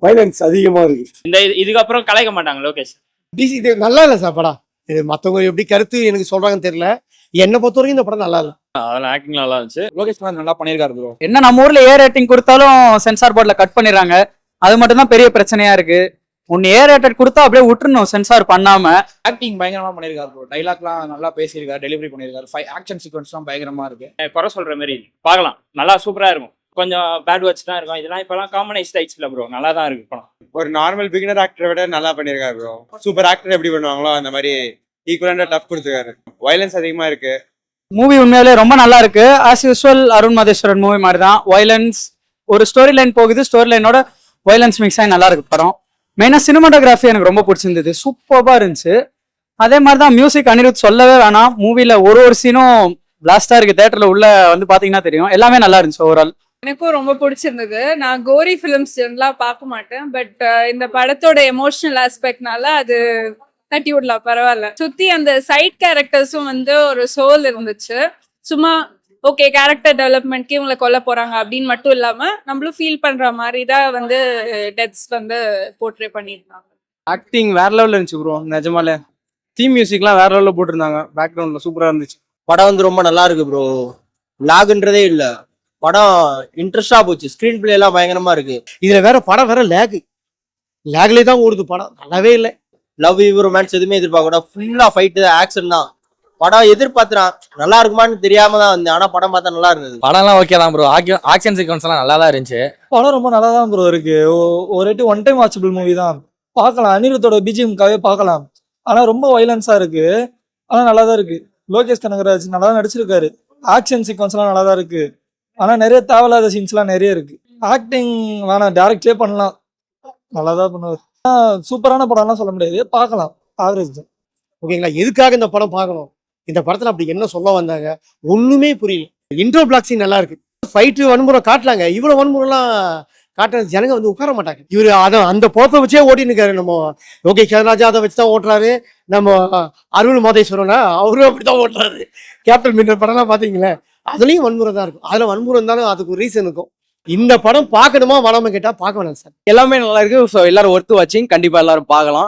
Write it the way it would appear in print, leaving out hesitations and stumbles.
Violence அதிகமா இருக்கு. இதுக்கப்புறம் கலைக்க மாட்டாங்க லோகேஷ். டிசி இது நல்லா இல்லை சார் படம். இது மற்றவங்க எப்படி கருத்து எனக்கு சொல்றாங்கன்னு தெரியல. என்னை பொறுத்த வரைக்கும் இந்த படம் நல்லா இல்லை. அதெல்லாம் ஆக்டிங் நல்லா இருந்துச்சு. லோகேஷ் நல்லா பண்ணியிருக்காரு ப்ரோ. என்ன நம்ம ஊர்ல ஏ ரேட்டிங் கொடுத்தாலும் சென்சார் போர்டில் கட் பண்ணிடுறாங்க. அது மட்டும் தான் பெரிய பிரச்சனையா இருக்கு. ஒன்னு ஏ ரேட்டட் கொடுத்தா அப்படியே விட்டுறணும் சென்சார் பண்ணாம. ஆக்டிங் பயங்கரமா பண்ணியிருக்காரு ப்ரோ. டைலாக்லாம் நல்லா பேசியிருக்காரு, டெலிவரி பண்ணியிருக்காரு. ஆக்ஷன் சீக்வன்ஸ்லாம் பயங்கரமா இருக்கு. குறை சொல்ற மாதிரி பார்க்கலாம், நல்லா சூப்பரா இருக்கும். கொஞ்சம் பேட் வாட்ச் தான் இருக்கும். இதெல்லாம் இப்பெல்லாம் காமனைஸ்ட் ஆயிடுச்சுல ப்ரோ, நல்லா தான் இருக்கு படம். ஒரு நார்மல் பிகினர் ஆக்டரை விட நல்லா பண்ணியிருக்காரு ப்ரோ. சூப்பர் ஆக்டர் எப்படி பண்ணுவாங்களோ அந்த மாதிரி ஈக்குவலண்டா டஃப் கொடுத்துருக்காரு. வயலன்ஸ் அதிகமா இருக்கு. மூவி உண்மையிலே ரொம்ப நல்லா இருக்கு. ஆஸ் யூஸ்வல் அருண் மதேஸ்வரன் மூவி மாதிரி தான். வயலன்ஸ் ஒரு ஸ்டோரி லைன் போகுது, ஸ்டோரி லைனோட வயலன்ஸ் மிக்ஸ் ஆகி நல்லா இருக்கு படம். மெயினா சினிமாட்டோகிராஃபி எனக்கு ரொம்ப பிடிச்சிருந்தது, சூப்பராக இருந்துச்சு. அதே மாதிரி தான் மியூசிக் அனிருத் சொல்லவே வேணாம். மூவில ஒரு சீனும் பிளாஸ்டா இருக்கு. தேட்டர்ல உள்ள வந்து பாத்தீங்கன்னா தெரியும், எல்லாமே நல்லா இருந்துச்சு ஓவரால். எனக்கும் ரொம்ப பிடிச்சிருந்தது. நான் கோரி ஃபிலிம்ஸ் ஜென்ரலாக பார்க்க மாட்டேன், பட் இந்த படத்தோட எமோஷனல் ஆஸ்பெக்ட்னால அது தட்டி விடலாம், பரவாயில்ல. சுற்றி அந்த சைட் கேரக்டர்ஸும் வந்து ஒரு சோல் இருந்துச்சு. சும்மா ஓகே கேரக்டர் டெவலப்மெண்ட்க்கு இவங்களை கொல்ல போறாங்க அப்படின்னு மட்டும் இல்லாமல் நம்மளும் ஃபீல் பண்ணுற மாதிரி தான் வந்து டெத்ஸ் வந்து போர்ட்ரே பண்ணியிருந்தாங்க. ஆக்டிங் வேற லெவலில் இருந்துச்சு ப்ரோ. நிஜமாலே தீம் மியூசிக்லாம் வேற லெவலில் போட்டிருந்தாங்க. பேக்ரவுண்டில் சூப்பராக இருந்துச்சு. படம் வந்து ரொம்ப நல்லா இருக்கு ப்ரோ. லாகுன்றதே இல்லை, படம் இன்ட்ரெஸ்டா போச்சு. ஸ்கிரீன் பிளே எல்லாம் பயங்கரமா இருக்கு. இதுல வேற படம் வேற லேக்லேயே தான் ஓடுது படம், நல்லாவே இல்லை. லவ் ரொமான்ஸ் எதுவுமே எதிர்பார்க்க கூட, ஃபுல்லா ஃபைட் தான், ஆக்ஷன் தான். படம் எதிர்பார்த்துறான் நல்லா இருக்குமான்னு தெரியாம தான் வந்தேன். ஆனா படம் பார்த்தா நல்லா இருந்தது. படம்லாம் ஓகே தான் ப்ரோ. ஆக்ஷன் சீக்வன்ஸ் எல்லாம் நல்லா தான் இருந்துச்சு. படம் ரொம்ப நல்லா தான் ப்ரோ இருக்கு. ஒரு ஒன் டைம் வாட்சபிள் மூவி தான், பார்க்கலாம். அனிருத்தோட பிஜிஎம்காவே பார்க்கலாம். ஆனா ரொம்ப வைலன்ஸா இருக்கு, ஆனா நல்லா தான் இருக்கு. லோகேஷ் கனகராஜ் நல்லா தான் நடிச்சிருக்காரு. ஆக்ஷன் சீக்வன்ஸ் எல்லாம் நல்லா தான் இருக்கு. ஆனா நிறைய தேவையில்லாத சீன்ஸ்லாம் நிறைய இருக்கு. ஆக்டிங் வேணாம், டேரக்ட்லேயே பண்ணலாம், நல்லா தான் பண்ணுவார். சூப்பரான படம்லாம் சொல்ல முடியாது, பார்க்கலாம், ஆவரேஜ் தான். ஓகேங்களா? எதுக்காக இந்த படம் பார்க்கணும்? இந்த படத்துல அப்படி என்ன சொல்ல வந்தாங்க ஒண்ணுமே புரியல. இன்ட்ரோ பிளாக் சீன் நல்லா இருக்கு. ஃபைட்டு வன்முறை காட்டலாங்க, இவ்வளவு வன்முறைலாம் காட்டுறது ஜனங்க வந்து உட்கார மாட்டாங்க. இவரு அந்த போத்தை வச்சே ஓட்டின்னு இருக்காரு. நம்ம லோகேஷ் கனகராஜா அதை வச்சுதான் ஓட்டுறாரு. நம்ம அருண் மதேஸ்வரனா அவரும் அப்படித்தான் ஓட்டுறாரு. கேப்டன் மின்னர் படம்லாம் பாத்தீங்களா, அதுலயும் வன்முறை தான் இருக்கும். அதுல வன்முறை இருந்தாலும் அதுக்கு ஒரு ரீசன் இருக்கும். இந்த படம் பார்க்கணுமா வேணாம கேட்டா பார்க்க வேணாம் சார். எல்லாமே நல்லா இருக்கு. ஸோ எல்லாரும் ஒர்த்து வாட்சிங், கண்டிப்பா எல்லாரும் பார்க்கலாம்.